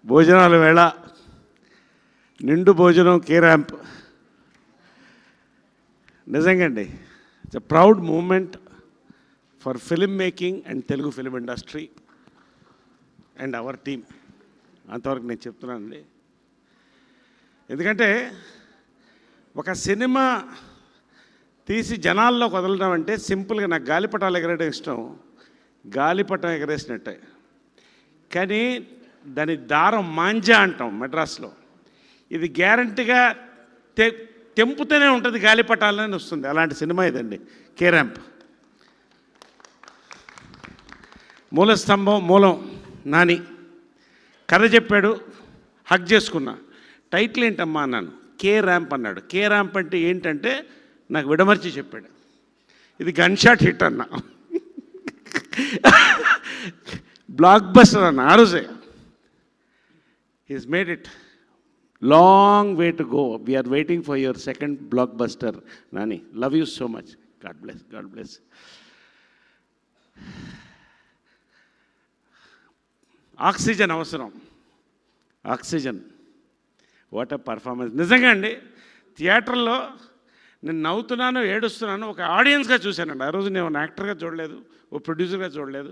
భోజనాల వేళ నిండు భోజనం కే ర్యాంప్ నిజంగా అండి. It's a proud moment for film making and Telugu film industry and our team. అంతవరకు నేను చెప్తున్నానండి. ఎందుకంటే ఒక సినిమా తీసి జనాల్లో వదలడం అంటే సింపుల్గా నాకు గాలిపటాలు ఎగరేయడం ఇష్టం, గాలిపటం ఎగరేసినట్టే. కానీ దాని దారం మాంజా అంటాం మెడ్రాస్లో. ఇది గ్యారంటీగా తెంపుతూనే ఉంటుంది, గాలిపటాలని వస్తుంది. అలాంటి సినిమా ఇదండి కే ర్యాంప్. మూలస్తంభం మూలం నాని కథ చెప్పాడు, హక్ చేసుకున్నా. టైటిల్ ఏంటమ్మా అన్నాను, కే ర్యాంప్ అన్నాడు. కే ర్యాంప్ అంటే ఏంటంటే నాకు విడమర్చి చెప్పాడు, ఇది గన్ షాట్ హిట్ అన్నా. బ్లాక్ బస్టర్ అన్న ఆ రోజే. He's made it. Long way to go. We're waiting for your second blockbuster Nani. Love you so much. God bless, God bless. Oxygen అవసరం, ఆక్సిజన్. What a performance. నిజంగా అండి, థియేటర్లో నేను నవ్వుతున్నాను, ఏడుస్తున్నాను ఒక ఆడియన్స్గా చూశానండి. ఆ రోజు నేను యాక్టర్గా చూడలేదు, ఓ ప్రొడ్యూసర్గా చూడలేదు,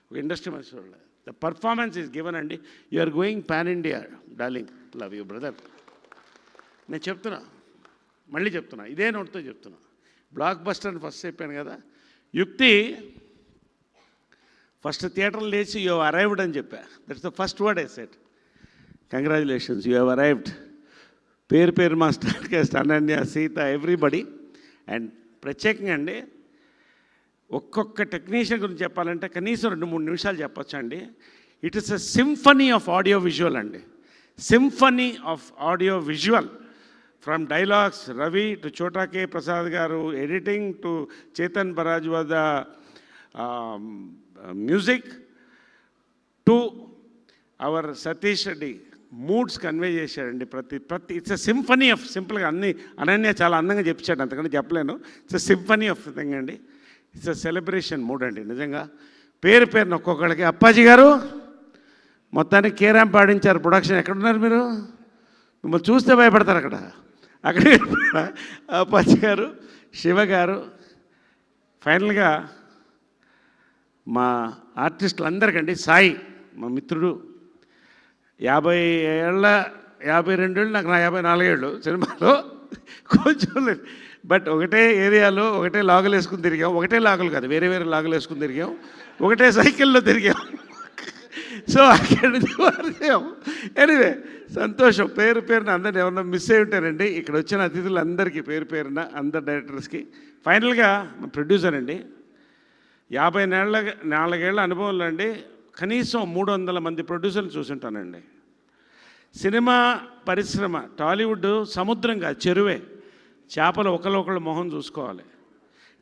ఒక ఇండస్ట్రీ మనిషి చూడలేదు. ద పర్ఫార్మెన్స్ ఈజ్ గివెన్ అండి. You are going pan India darling. Love you brother. నేను చెప్తున్నా, మళ్ళీ చెప్తున్నా, ఇదే నోట్తో చెప్తున్నా. బ్లాక్ బస్టర్ అని ఫస్ట్ చెప్పాను కదా. యుక్తి ఫస్ట్ థియేటర్లో లేచి యూ హ్యావ్ అరైవ్డ్ అని చెప్పా. That's the first word I said. Congratulations, you have arrived. పేరు పేరు మా star cast, Ananya, Sita, everybody. And ప్రత్యేకంగా అండి ఒక్కొక్క టెక్నీషియన్ గురించి చెప్పాలంటే కనీసం 2-3 నిమిషాలు చెప్పొచ్చు అండి. It is a symphony of audio visual అండి. Symphony of audio visual. From dialogues Ravi to Chota K Prasad గారు, ఎడిటింగ్ టు చేతన్ బరాజ్వాద music to our Satish Reddy moods convey చేశాడండి. ప్రతి ఇట్స్ ఎ సింఫనీ ఆఫ్, సింపుల్గా అన్ని అనన్య చాలా అందంగా చెప్పించాడు, అంతకంటే చెప్పలేను. It's a symphony of thing అండి. ఇట్స్ ఎ సెలబ్రేషన్ మూడ్ అండి. నిజంగా పేరు పేరున ఒక్కొక్కడికి. అప్పాజీ గారు మొత్తానికి కే ర్యాంప్ ఆడించారు. ప్రొడక్షన్ ఎక్కడున్నారు మీరు? మిమ్మల్ని చూస్తే భయపడతారు అక్కడ. అక్కడే అప్పాజీ గారు, శివ గారు. ఫైనల్గా మా ఆర్టిస్టులు అందరికండి, సాయి మా మిత్రుడు, 52 ఏళ్ళు, నాకు 54 ఏళ్ళు సినిమాలో కొంచెం. బట్ ఒకటే ఏరియాలో ఒకటే లాగులు వేసుకుని తిరిగాం. ఒకటే లాగులు కాదు, వేరే వేరే లాగులు వేసుకుని తిరిగాం. ఒకటే సైకిల్లో తిరిగాం. సో అక్కడి వారిగాం. ఎనీవే సంతోషం. పేరు పేరున అందరిని ఎవరన్నా మిస్ అయి ఉంటారండి. ఇక్కడ వచ్చిన అతిథులందరికీ పేరు పేరున, అందరు డైరెక్టర్స్కి. ఫైనల్గా మా ప్రొడ్యూసర్ అండి, 54 ఏళ్ళ అనుభవంలో అండి కనీసం 300 మంది ప్రొడ్యూసర్లు చూసుంటానండి. సినిమా పరిశ్రమ టాలీవుడ్ సముద్రంగా చెరువే, చేపలు ఒకళ్ళొకళ్ళు మొహం చూసుకోవాలి.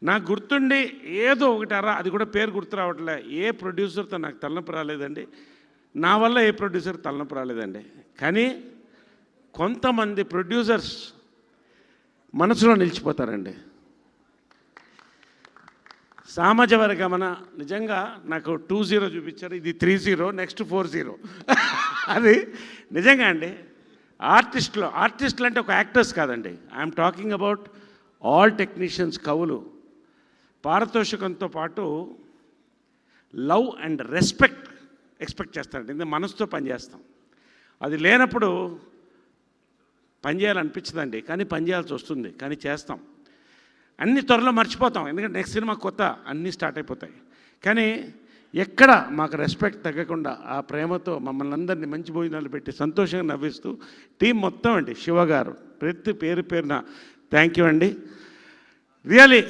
నాకు గుర్తుండి ఏదో ఒకటి అది కూడా పేరు గుర్తు రావట్లే. ఏ ప్రొడ్యూసర్తో నాకు తలనొప్పి రాలేదండి, నా వల్ల ఏ ప్రొడ్యూసర్ తలనొప్పి రాలేదండి. కానీ కొంతమంది ప్రొడ్యూసర్స్ మనసులో నిలిచిపోతారండి. సామాజ వర్గమన నిజంగా నాకు 20 చూపించారు, ఇది 30, నెక్స్ట్ 40. అది నిజంగా అండి. ఆర్టిస్టులు అంటే ఒక యాక్టర్స్ కాదండి. I'm talking about all technicians, కవులు. పారితోషికంతో పాటు లవ్ అండ్ రెస్పెక్ట్ ఎక్స్పెక్ట్ చేస్తారండి. ఎందుకంటే మనసుతో పనిచేస్తాం. అది లేనప్పుడు పనిచేయాలనిపించదండి, కానీ పనిచేయాల్సి వస్తుంది, కానీ చేస్తాం. అన్ని త్వరలో మర్చిపోతాం, ఎందుకంటే నెక్స్ట్ సినిమా కొత్త, అన్నీ స్టార్ట్ అయిపోతాయి. కానీ ఎక్కడ మాకు రెస్పెక్ట్ తగ్గకుండా ఆ ప్రేమతో మమ్మల్ని అందరినీ మంచి భోజనాలు పెట్టి సంతోషంగా నవ్విస్తూ టీం మొత్తం అండి, శివ గారు ప్రతి పేరు పేరున థ్యాంక్ యూ అండి. రియలీ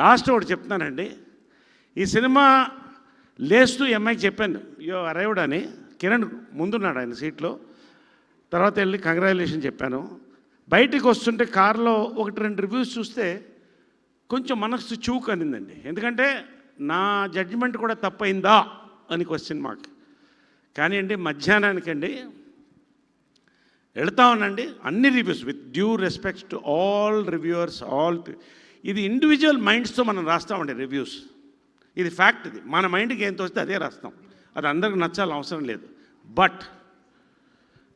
లాస్ట్ ఒకటి చెప్తున్నానండి. ఈ సినిమా లేస్తూ అమ్మాయికి చెప్పాను యో అరైవ్డ్ అని. కిరణ్ ముందున్నాడు ఆయన సీట్లో. తర్వాత వెళ్ళి కంగ్రాచులేషన్ చెప్పాను. బయటికి వస్తుంటే కారులో 1-2 రివ్యూస్ చూస్తే కొంచెం మనసు చూక్ అనిందండి. ఎందుకంటే నా జడ్జిమెంట్ కూడా తప్పైందా అని క్వశ్చన్ మార్క్. కానీ అండి మధ్యాహ్నానికండి వెళ్తా ఉన్నాండి అన్ని reviews, with due respects to all reviewers, ఇది ఇండివిజువల్ మైండ్స్తో మనం రాస్తామండి రివ్యూస్. ఇది ఫ్యాక్ట్. ఇది మన మైండ్కి ఏం తోస్తే అదే రాస్తాం. అది అందరికి నచ్చాలని అవసరం లేదు. బట్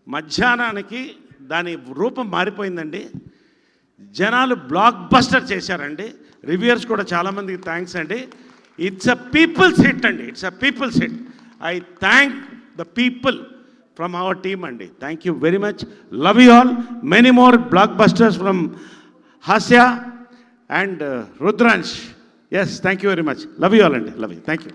మధ్యాహ్నానికి దాని రూపం మారిపోయిందండి. జనాలు బ్లాక్ బస్టర్ చేశారండి. రివ్యూయర్స్ కూడా చాలామందికి థ్యాంక్స్ అండి. ఇట్స్ అ పీపుల్స్ హిట్ అండి. It's a people's hit. I thank the people from our team అండి. Thank you very much. Love you all. Many more blockbusters from Hasya and Rudransh. Yes, thank you very much. Love you all అండి. Love you. Thank you.